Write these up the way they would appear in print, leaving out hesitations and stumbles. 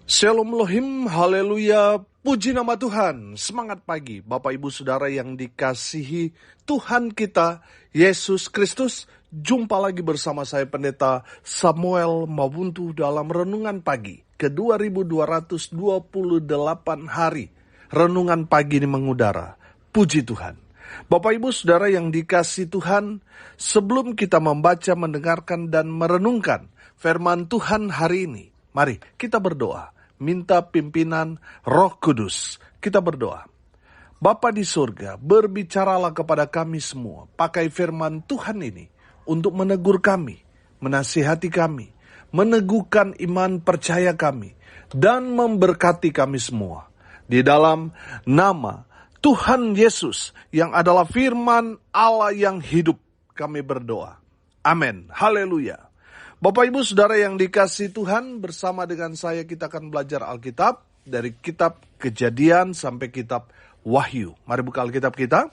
Shalom Elohim, haleluya, puji nama Tuhan. Semangat pagi Bapak Ibu Saudara yang dikasihi Tuhan kita, Yesus Kristus. Jumpa lagi bersama saya Pendeta Samuel Mabuntu dalam Renungan Pagi ke 2228 hari. Renungan Pagi ini mengudara, puji Tuhan. Bapak Ibu Saudara yang dikasihi Tuhan, sebelum kita membaca, mendengarkan, dan merenungkan firman Tuhan hari ini, mari kita berdoa. Minta pimpinan Roh Kudus. Kita berdoa. Bapa di surga, berbicaralah kepada kami semua. Pakai firman Tuhan ini untuk menegur kami, menasihati kami, meneguhkan iman percaya kami, dan memberkati kami semua. Di dalam nama Tuhan Yesus yang adalah firman Allah yang hidup, kami berdoa. Amin. Haleluya. Bapak Ibu Saudara yang dikasihi Tuhan, bersama dengan saya kita akan belajar Alkitab dari kitab Kejadian sampai kitab Wahyu. Mari buka Alkitab kita.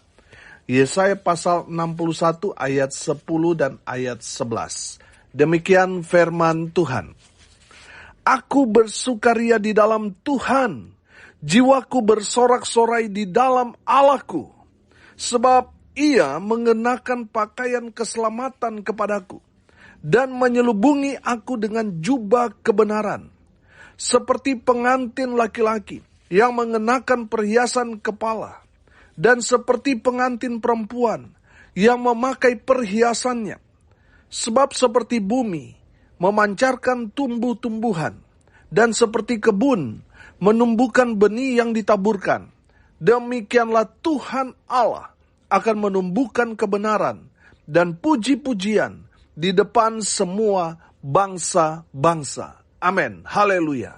Yesaya pasal 61 ayat 10 dan ayat 11. Demikian firman Tuhan. Aku bersukaria di dalam Tuhan, jiwaku bersorak-sorai di dalam Allahku, sebab Ia mengenakan pakaian keselamatan kepadaku dan menyelubungi aku dengan jubah kebenaran, seperti pengantin laki-laki yang mengenakan perhiasan kepala, dan seperti pengantin perempuan yang memakai perhiasannya. Sebab seperti bumi memancarkan tumbuh-tumbuhan, dan seperti kebun menumbuhkan benih yang ditaburkan, demikianlah Tuhan Allah akan menumbuhkan kebenaran dan puji-pujian di depan semua bangsa-bangsa. Amin. Haleluya.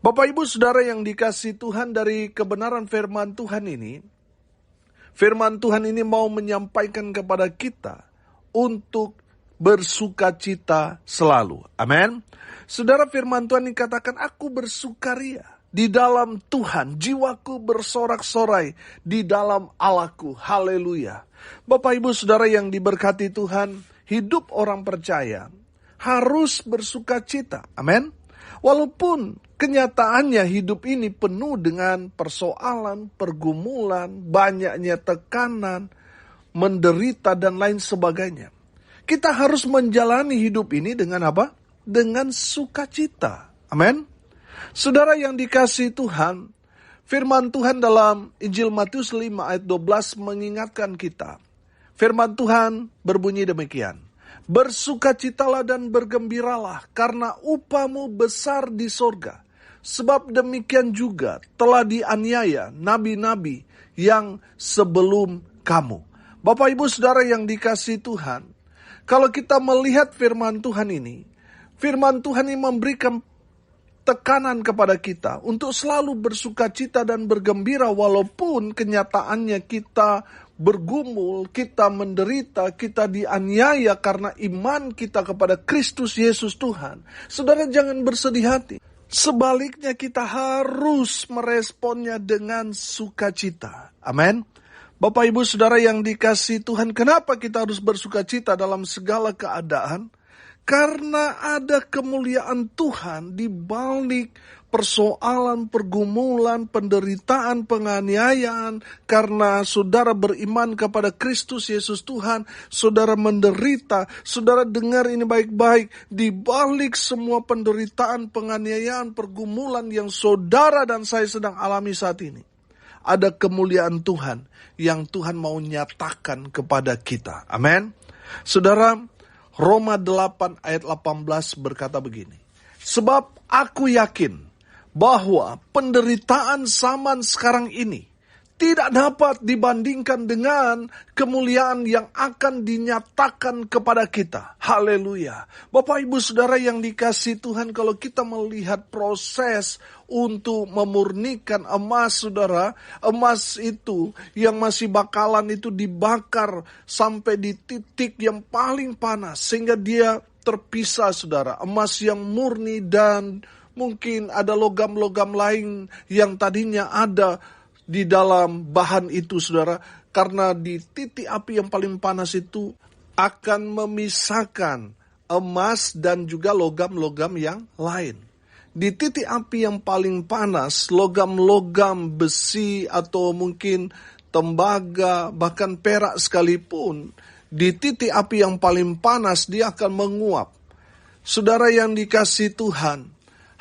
Bapak Ibu Saudara yang dikasihi Tuhan, dari kebenaran firman Tuhan ini, firman Tuhan ini mau menyampaikan kepada kita untuk bersukacita selalu. Amin. Saudara, firman Tuhan ini katakan, aku bersukaria di dalam Tuhan, jiwaku bersorak-sorai di dalam Allahku. Haleluya. Bapak Ibu Saudara yang diberkati Tuhan, hidup orang percaya harus bersukacita. Amin. Walaupun kenyataannya hidup ini penuh dengan persoalan, pergumulan, banyaknya tekanan, menderita, dan lain sebagainya. Kita harus menjalani hidup ini dengan apa? Dengan sukacita. Amin. Saudara yang dikasihi Tuhan, firman Tuhan dalam Injil Matius 5 ayat 12 mengingatkan kita. Firman Tuhan berbunyi demikian. Bersukacitalah dan bergembiralah karena upahmu besar di sorga. Sebab demikian juga telah dianiaya nabi-nabi yang sebelum kamu. Bapak Ibu Saudara yang dikasihi Tuhan, kalau kita melihat firman Tuhan ini memberikan tekanan kepada kita untuk selalu bersukacita dan bergembira walaupun kenyataannya kita bergumul, kita menderita, kita dianiaya karena iman kita kepada Kristus Yesus Tuhan. Saudara, jangan bersedih hati. Sebaliknya kita harus meresponnya dengan sukacita. Amin. Bapak Ibu Saudara yang dikasihi Tuhan, kenapa kita harus bersukacita dalam segala keadaan? Karena ada kemuliaan Tuhan di balik persoalan, pergumulan, penderitaan, penganiayaan. Karena saudara beriman kepada Kristus Yesus Tuhan, saudara menderita. Saudara dengar ini baik-baik, di balik semua penderitaan, penganiayaan, pergumulan yang saudara dan saya sedang alami saat ini, ada kemuliaan Tuhan yang Tuhan mau nyatakan kepada kita. Amin. Saudara, Roma 8 ayat 18 berkata begini. Sebab aku yakin bahwa penderitaan zaman sekarang ini tidak dapat dibandingkan dengan kemuliaan yang akan dinyatakan kepada kita. Haleluya. Bapak Ibu Saudara yang dikasihi Tuhan, kalau kita melihat proses untuk memurnikan emas, saudara, emas itu yang masih bakalan itu dibakar sampai di titik yang paling panas sehingga dia terpisah, saudara. Emas yang murni dan mungkin ada logam-logam lain yang tadinya ada di dalam bahan itu, saudara, karena di titik api yang paling panas itu akan memisahkan emas dan juga logam-logam yang lain. di titik api yang paling panas, logam-logam besi atau mungkin tembaga, bahkan perak sekalipun, di titik api yang paling panas dia akan menguap. Saudara yang dikasihi Tuhan,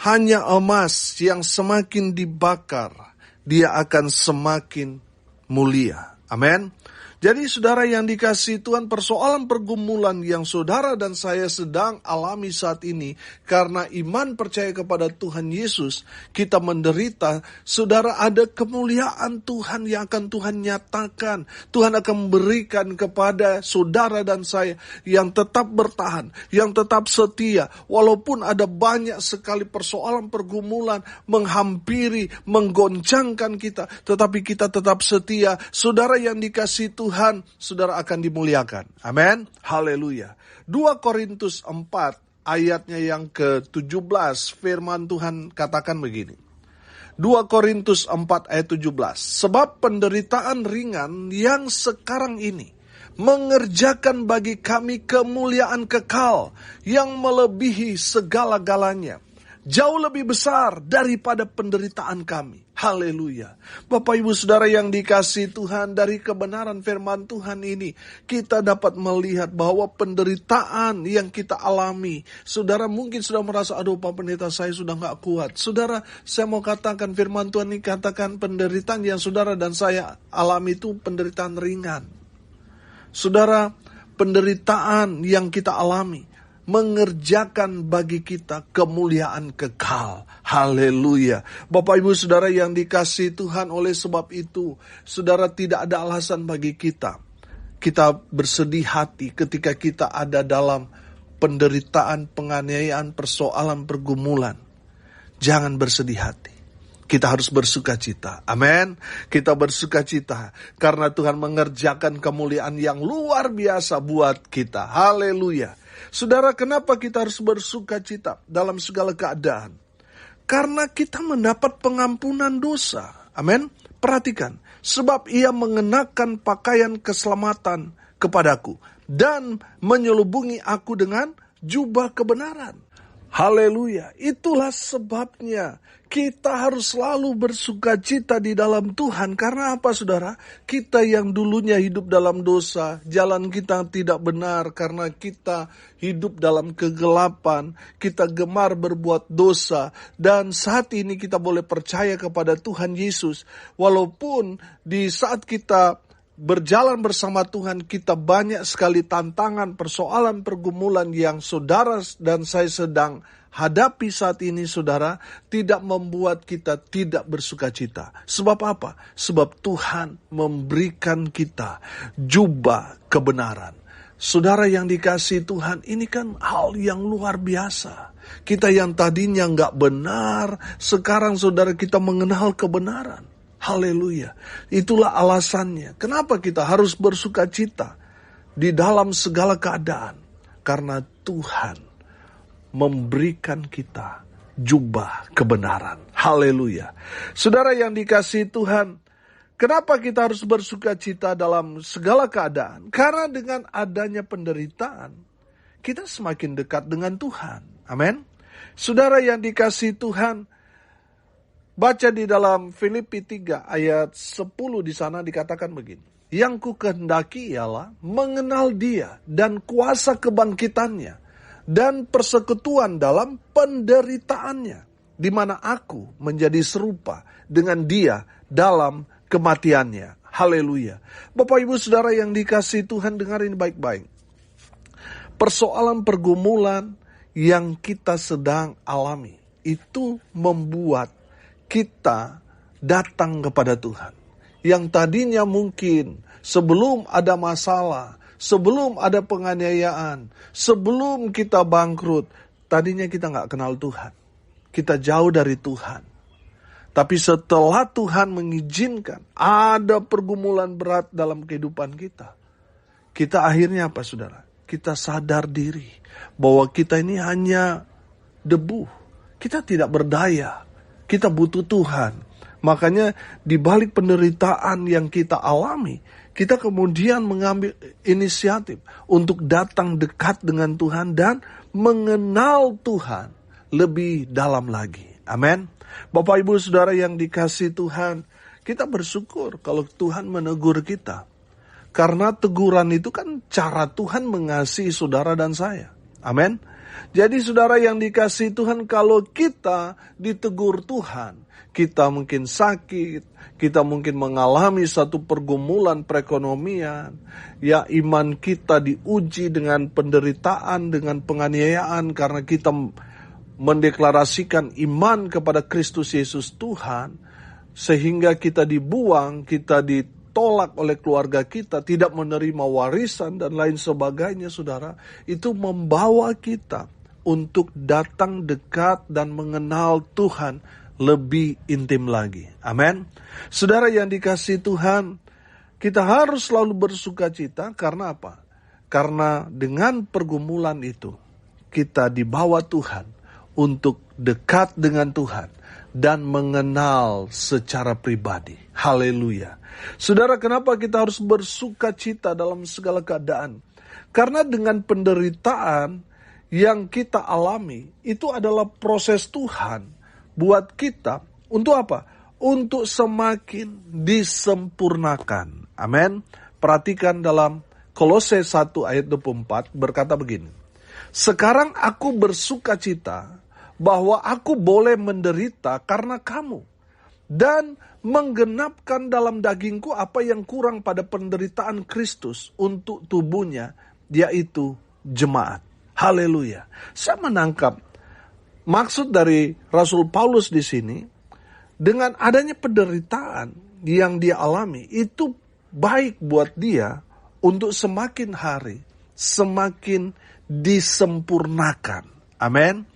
hanya emas yang semakin dibakar, dia akan semakin mulia. Amin. Jadi saudara yang dikasihi Tuhan, persoalan pergumulan yang saudara dan saya sedang alami saat ini, karena iman percaya kepada Tuhan Yesus, kita menderita. Saudara, ada kemuliaan Tuhan yang akan Tuhan nyatakan. Tuhan akan memberikan kepada saudara dan saya yang tetap bertahan, yang tetap setia. Walaupun ada banyak sekali persoalan pergumulan menghampiri, menggoncangkan kita, tetapi kita tetap setia. Saudara yang dikasihi Tuhan, saudara akan dimuliakan. Amin. Haleluya. 2 Korintus 4 ayatnya yang ke-17, firman Tuhan katakan begini. 2 Korintus 4 ayat 17. Sebab penderitaan ringan yang sekarang ini mengerjakan bagi kami kemuliaan kekal yang melebihi segala-galanya, jauh lebih besar daripada penderitaan kami. Haleluya. Bapak Ibu Saudara yang dikasihi Tuhan, dari kebenaran firman Tuhan ini kita dapat melihat bahwa penderitaan yang kita alami, saudara mungkin sudah merasa, aduh Pak Pendeta saya sudah gak kuat. Saudara, saya mau katakan firman Tuhan ini katakan penderitaan yang saudara dan saya alami itu penderitaan ringan. Saudara, penderitaan yang kita alami mengerjakan bagi kita kemuliaan kekal. Haleluya. Bapak Ibu Saudara yang dikasihi Tuhan, oleh sebab itu, saudara, tidak ada alasan bagi kita bersedih hati ketika kita ada dalam penderitaan, penganiayaan, persoalan, pergumulan. Jangan bersedih hati. Kita harus bersukacita. Amin. Kita bersukacita karena Tuhan mengerjakan kemuliaan yang luar biasa buat kita. Haleluya. Saudara, kenapa kita harus bersukacita dalam segala keadaan? Karena kita mendapat pengampunan dosa. Amin. Perhatikan, sebab ia mengenakan pakaian keselamatan kepadaku dan menyelubungi aku dengan jubah kebenaran. Haleluya. Itulah sebabnya kita harus selalu bersukacita di dalam Tuhan. Karena apa, saudara? Kita yang dulunya hidup dalam dosa, jalan kita tidak benar karena kita hidup dalam kegelapan, kita gemar berbuat dosa, dan saat ini kita boleh percaya kepada Tuhan Yesus. Walaupun di saat kita berjalan bersama Tuhan, kita banyak sekali tantangan, persoalan, pergumulan yang saudara dan saya sedang hadapi saat ini, saudara, tidak membuat kita tidak bersukacita. Sebab apa? Sebab Tuhan memberikan kita jubah kebenaran. Saudara yang dikasihi Tuhan, ini kan hal yang luar biasa. Kita yang tadinya nggak benar, sekarang saudara kita mengenal kebenaran. Haleluya. Itulah alasannya. Kenapa kita harus bersukacita di dalam segala keadaan? Karena Tuhan memberikan kita jubah kebenaran. Haleluya. Saudara yang dikasihi Tuhan, kenapa kita harus bersukacita dalam segala keadaan? Karena dengan adanya penderitaan, kita semakin dekat dengan Tuhan. Amin. Saudara yang dikasihi Tuhan, baca di dalam Filipi 3 ayat 10 di sana dikatakan begini. Yang ku kehendaki ialah mengenal Dia dan kuasa kebangkitannya dan persekutuan dalam penderitaannya, di mana aku menjadi serupa dengan Dia dalam kematiannya. Haleluya. Bapak Ibu Saudara yang dikasihi Tuhan, dengarin baik-baik. Persoalan pergumulan yang kita sedang alami itu membuat kita datang kepada Tuhan. Yang tadinya mungkin sebelum ada masalah, sebelum ada penganiayaan, sebelum kita bangkrut, tadinya kita gak kenal Tuhan. Kita jauh dari Tuhan. Tapi setelah Tuhan mengizinkan ada pergumulan berat dalam kehidupan kita, kita akhirnya apa, saudara? Kita sadar diri bahwa kita ini hanya debu. Kita tidak berdaya. Kita butuh Tuhan. Makanya di balik penderitaan yang kita alami, kita kemudian mengambil inisiatif untuk datang dekat dengan Tuhan dan mengenal Tuhan lebih dalam lagi. Amin. Bapak Ibu Saudara yang dikasihi Tuhan, kita bersyukur kalau Tuhan menegur kita. Karena teguran itu kan cara Tuhan mengasihi saudara dan saya. Amin. Jadi saudara yang dikasihi Tuhan, kalau kita ditegur Tuhan, kita mungkin sakit, kita mungkin mengalami satu pergumulan perekonomian, ya iman kita diuji dengan penderitaan, dengan penganiayaan karena kita mendeklarasikan iman kepada Kristus Yesus Tuhan, sehingga kita dibuang, kita ditolak oleh keluarga kita, tidak menerima warisan dan lain sebagainya, saudara. Itu membawa kita untuk datang dekat dan mengenal Tuhan lebih intim lagi. Amin. Saudara yang dikasihi Tuhan, kita harus selalu bersuka cita karena apa? Karena dengan pergumulan itu, kita dibawa Tuhan untuk dekat dengan Tuhan dan mengenal secara pribadi. Haleluya. Saudara, kenapa kita harus bersuka cita dalam segala keadaan? Karena dengan penderitaan yang kita alami, itu adalah proses Tuhan buat kita. Untuk apa? Untuk semakin disempurnakan. Amin. Perhatikan dalam Kolose 1 ayat 24 berkata begini. Sekarang aku bersuka cita bahwa aku boleh menderita karena kamu, dan menggenapkan dalam dagingku apa yang kurang pada penderitaan Kristus untuk tubuhnya, yaitu jemaat. Haleluya. Saya menangkap maksud dari Rasul Paulus di sini, dengan adanya penderitaan yang dia alami, itu baik buat dia untuk semakin hari, semakin disempurnakan. Amin.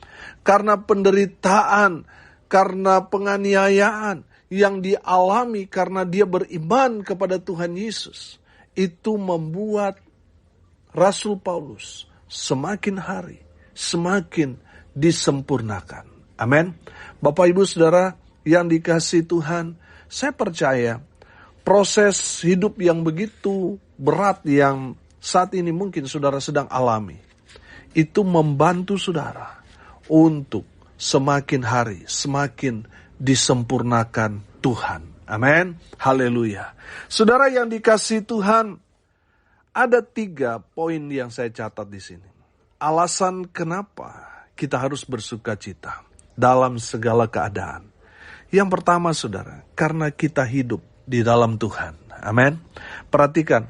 Karena penderitaan, karena penganiayaan yang dialami karena dia beriman kepada Tuhan Yesus, itu membuat Rasul Paulus semakin hari, semakin disempurnakan. Amin. Bapak Ibu Saudara yang dikasihi Tuhan, saya percaya proses hidup yang begitu berat yang saat ini mungkin saudara sedang alami, itu membantu saudara untuk semakin hari, semakin disempurnakan Tuhan. Amin. Haleluya. Saudara yang dikasihi Tuhan, ada 3 poin yang saya catat di sini. Alasan kenapa kita harus bersuka cita dalam segala keadaan. Yang pertama saudara, karena kita hidup di dalam Tuhan. Amin. Perhatikan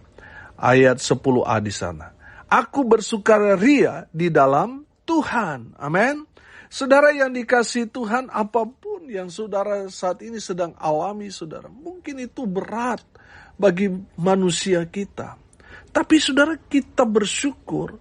ayat 10a di sana. Aku bersukaria di dalam Tuhan. Amin. Saudara yang dikasihi Tuhan, apapun yang saudara saat ini sedang alami, saudara, mungkin itu berat bagi manusia kita. Tapi saudara, kita bersyukur,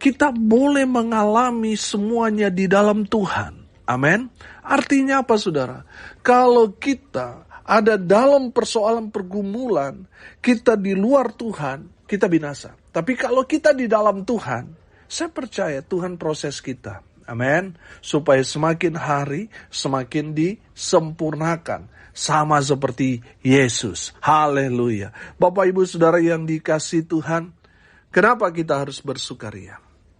kita boleh mengalami semuanya di dalam Tuhan. Amin. Artinya apa saudara? Kalau kita ada dalam persoalan pergumulan, kita di luar Tuhan, kita binasa. Tapi kalau kita di dalam Tuhan, saya percaya Tuhan proses kita. Amin. Supaya semakin hari, semakin disempurnakan. Sama seperti Yesus. Haleluya. Bapak Ibu Saudara yang dikasihi Tuhan, kenapa kita harus bersukaria?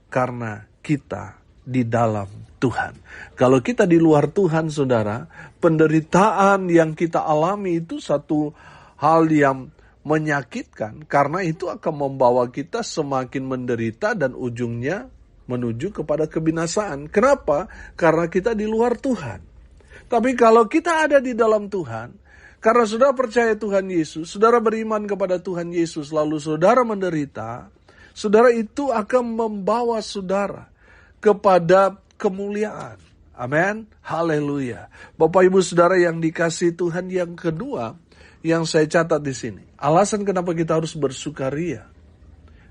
Karena kita di dalam Tuhan. Kalau kita di luar Tuhan, saudara, penderitaan yang kita alami itu satu hal yang menyakitkan. Karena itu akan membawa kita semakin menderita dan ujungnya menuju kepada kebinasaan. Kenapa? Karena kita di luar Tuhan. Tapi kalau kita ada di dalam Tuhan, karena saudara percaya Tuhan Yesus, saudara beriman kepada Tuhan Yesus, lalu saudara menderita, saudara itu akan membawa saudara kepada kemuliaan. Amin. Haleluya. Bapak Ibu Saudara yang dikasihi Tuhan, yang kedua yang saya catat di sini, alasan kenapa kita harus bersukaria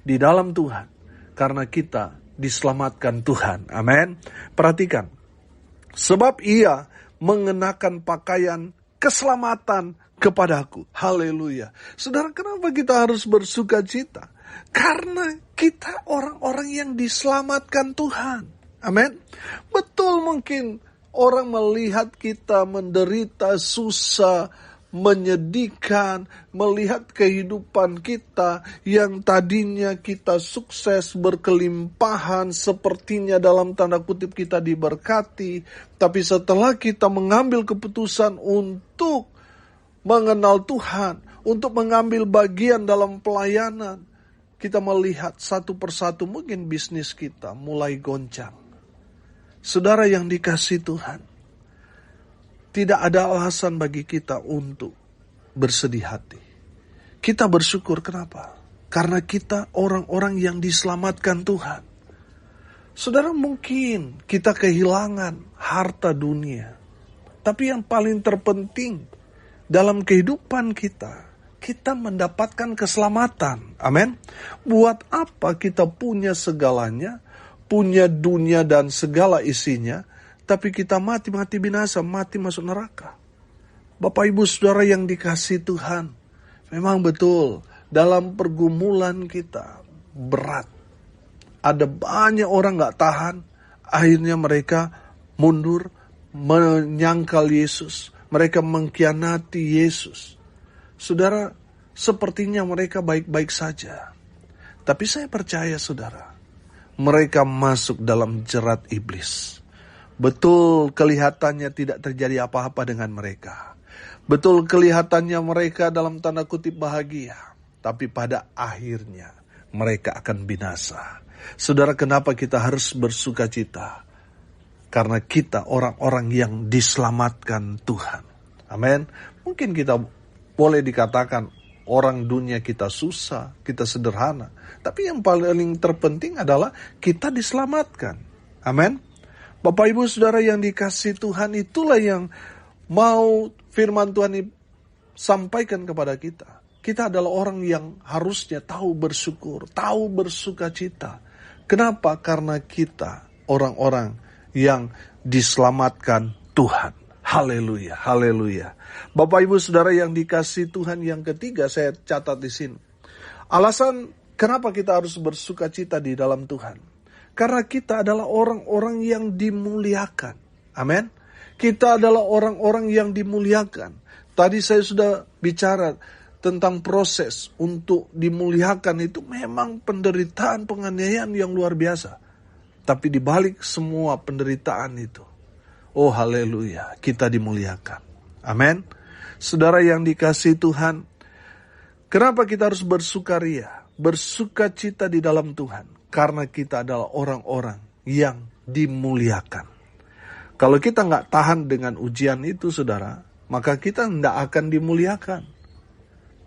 di dalam Tuhan, karena kita diselamatkan Tuhan. Amin. Perhatikan. Sebab ia mengenakan pakaian keselamatan kepadaku. Haleluya. Saudara, kenapa kita harus bersuka cita? Karena kita orang-orang yang diselamatkan Tuhan. Amin. Betul, mungkin orang melihat kita menderita, susah, menyedihkan melihat kehidupan kita yang tadinya kita sukses, berkelimpahan, sepertinya dalam tanda kutip kita diberkati. Tapi setelah kita mengambil keputusan untuk mengenal Tuhan, untuk mengambil bagian dalam pelayanan, kita melihat satu persatu mungkin bisnis kita mulai goncang. Saudara yang dikasihi Tuhan, tidak ada alasan bagi kita untuk bersedih hati. Kita bersyukur, kenapa? Karena kita orang-orang yang diselamatkan Tuhan. Saudara, mungkin kita kehilangan harta dunia. Tapi yang paling terpenting dalam kehidupan kita, kita mendapatkan keselamatan. Amin. Buat apa kita punya segalanya, punya dunia dan segala isinya, tapi kita mati binasa, mati masuk neraka. Bapak Ibu Saudara yang dikasihi Tuhan, memang betul dalam pergumulan kita berat. Ada banyak orang gak tahan, akhirnya mereka mundur, menyangkal Yesus. Mereka mengkhianati Yesus. Saudara, sepertinya mereka baik-baik saja. Tapi saya percaya saudara, mereka masuk dalam jerat iblis. Betul kelihatannya tidak terjadi apa-apa dengan mereka. Betul kelihatannya mereka dalam tanda kutip bahagia. Tapi pada akhirnya mereka akan binasa. Saudara, kenapa kita harus bersuka cita? Karena kita orang-orang yang diselamatkan Tuhan. Amin. Mungkin kita boleh dikatakan orang dunia kita susah, kita sederhana. Tapi yang paling terpenting adalah kita diselamatkan. Amin. Bapak Ibu Saudara yang dikasihi Tuhan, itulah yang mau firman Tuhan sampaikan kepada kita. Kita adalah orang yang harusnya tahu bersyukur, tahu bersuka cita. Kenapa? Karena kita orang-orang yang diselamatkan Tuhan. Haleluya, haleluya. Bapak Ibu Saudara yang dikasihi Tuhan, yang ketiga saya catat di sini. Alasan kenapa kita harus bersuka cita di dalam Tuhan. Karena kita adalah orang-orang yang dimuliakan. Amin. Kita adalah orang-orang yang dimuliakan. Tadi saya sudah bicara tentang proses untuk dimuliakan itu memang penderitaan, penganiayaan yang luar biasa. Tapi di balik semua penderitaan itu, oh haleluya, kita dimuliakan. Amin. Saudara yang dikasihi Tuhan, kenapa kita harus bersukaria, bersuka cita di dalam Tuhan? Karena kita adalah orang-orang yang dimuliakan. Kalau kita nggak tahan dengan ujian itu, saudara, maka kita nggak akan dimuliakan.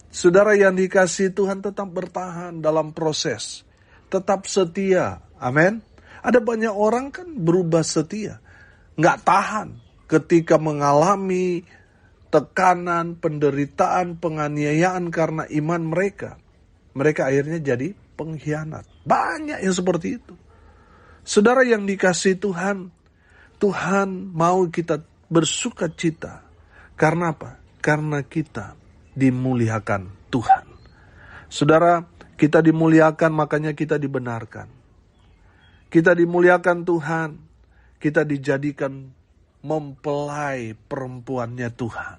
Saudara yang dikasihi Tuhan, tetap bertahan dalam proses. Tetap setia. Amin. Ada banyak orang kan berubah setia. Nggak tahan ketika mengalami tekanan, penderitaan, penganiayaan karena iman mereka. Mereka akhirnya jadi pengkhianat. Banyak yang seperti itu. Saudara yang dikasihi Tuhan, Tuhan mau kita bersuka cita. Karena apa? Karena kita dimuliakan Tuhan. Saudara, kita dimuliakan, makanya kita dibenarkan. Kita dimuliakan Tuhan, kita dijadikan mempelai perempuannya Tuhan.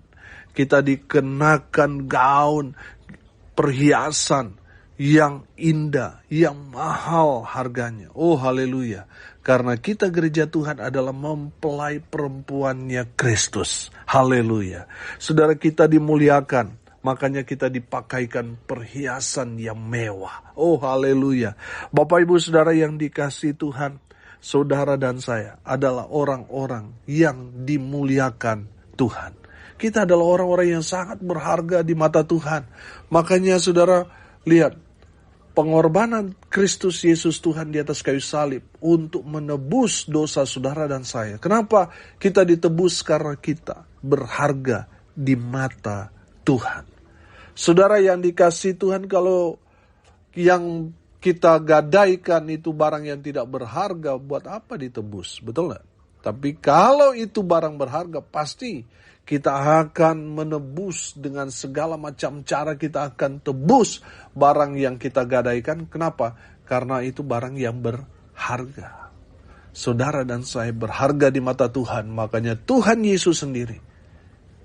Kita dikenakan gaun, perhiasan yang indah, yang mahal harganya. Oh haleluya. Karena kita gereja Tuhan adalah mempelai perempuannya Kristus. Haleluya. Saudara, kita dimuliakan. Makanya kita dipakaikan perhiasan yang mewah. Oh haleluya. Bapak Ibu Saudara yang dikasihi Tuhan, saudara dan saya adalah orang-orang yang dimuliakan Tuhan. Kita adalah orang-orang yang sangat berharga di mata Tuhan. Makanya saudara, lihat pengorbanan Kristus Yesus Tuhan di atas kayu salib untuk menebus dosa saudara dan saya. Kenapa kita ditebus? Karena kita berharga di mata Tuhan. Saudara yang dikasihi Tuhan, kalau yang kita gadaikan itu barang yang tidak berharga, buat apa ditebus? Betul nggak? Tapi kalau itu barang berharga, pasti kita akan menebus dengan segala macam cara, kita akan tebus barang yang kita gadaikan. Kenapa? Karena itu barang yang berharga. Saudara dan saya berharga di mata Tuhan, makanya Tuhan Yesus sendiri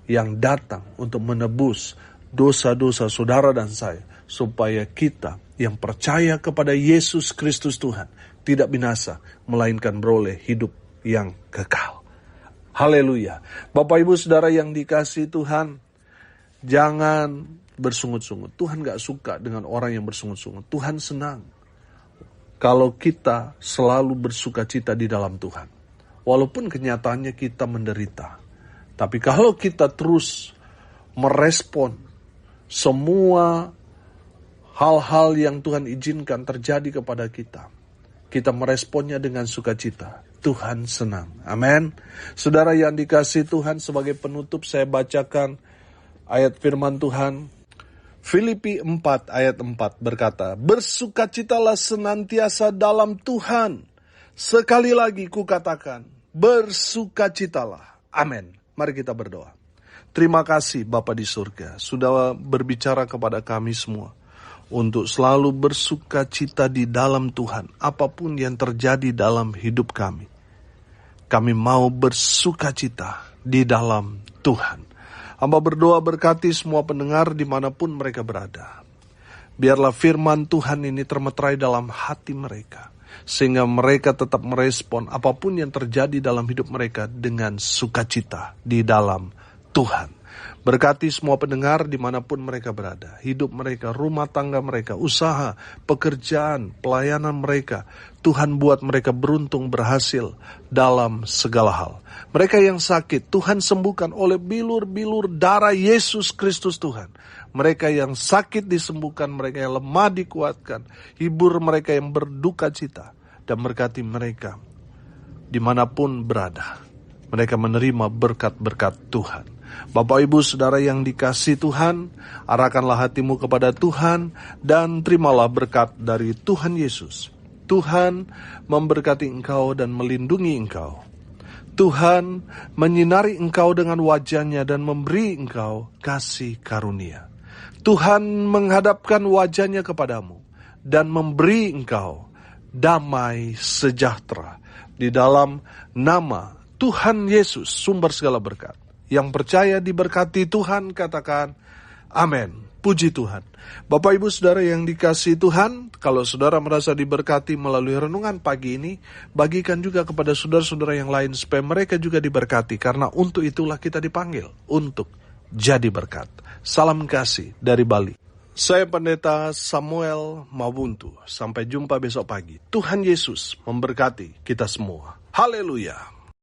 yang datang untuk menebus dosa-dosa saudara dan saya, supaya kita yang percaya kepada Yesus Kristus Tuhan tidak binasa, melainkan beroleh hidup yang kekal. Haleluya. Bapak Ibu Saudara yang dikasihi Tuhan, jangan bersungut-sungut. Tuhan gak suka dengan orang yang bersungut-sungut. Tuhan senang kalau kita selalu bersuka cita di dalam Tuhan. Walaupun kenyataannya kita menderita. Tapi kalau kita terus merespon semua hal-hal yang Tuhan izinkan terjadi kepada kita, kita meresponnya dengan sukacita, Tuhan senang. Amin. Saudara yang dikasihi Tuhan, sebagai penutup saya bacakan ayat firman Tuhan. Filipi 4 ayat 4 berkata, bersukacitalah senantiasa dalam Tuhan. Sekali lagi kukatakan, bersukacitalah. Amin. Mari kita berdoa. Terima kasih Bapa di surga, sudah berbicara kepada kami semua untuk selalu bersukacita di dalam Tuhan. Apapun yang terjadi dalam hidup kami, kami mau bersukacita di dalam Tuhan. Hamba berdoa berkati semua pendengar dimanapun mereka berada. Biarlah firman Tuhan ini termeterai dalam hati mereka, sehingga mereka tetap merespon apapun yang terjadi dalam hidup mereka dengan sukacita di dalam Tuhan. Berkati semua pendengar dimanapun mereka berada. Hidup mereka, rumah tangga mereka, usaha, pekerjaan, pelayanan mereka. Tuhan buat mereka beruntung berhasil dalam segala hal. Mereka yang sakit, Tuhan sembuhkan oleh bilur-bilur darah Yesus Kristus Tuhan. Mereka yang sakit disembuhkan, mereka yang lemah dikuatkan. Hibur mereka yang berduka cita. Dan berkati mereka dimanapun berada. Mereka menerima berkat-berkat Tuhan. Bapak Ibu Saudara yang dikasihi Tuhan, arahkanlah hatimu kepada Tuhan dan terimalah berkat dari Tuhan Yesus. Tuhan memberkati engkau dan melindungi engkau. Tuhan menyinari engkau dengan wajah-Nya dan memberi engkau kasih karunia. Tuhan menghadapkan wajah-Nya kepadamu dan memberi engkau damai sejahtera. Di dalam nama Tuhan Yesus, sumber segala berkat. Yang percaya diberkati Tuhan, katakan amin. Puji Tuhan. Bapak Ibu Saudara yang dikasihi Tuhan, kalau saudara merasa diberkati melalui renungan pagi ini, bagikan juga kepada saudara-saudara yang lain supaya mereka juga diberkati, karena untuk itulah kita dipanggil untuk jadi berkat. Salam kasih dari Bali. Saya Pendeta Samuel Mabuntu. Sampai jumpa besok pagi. Tuhan Yesus memberkati kita semua. Haleluya.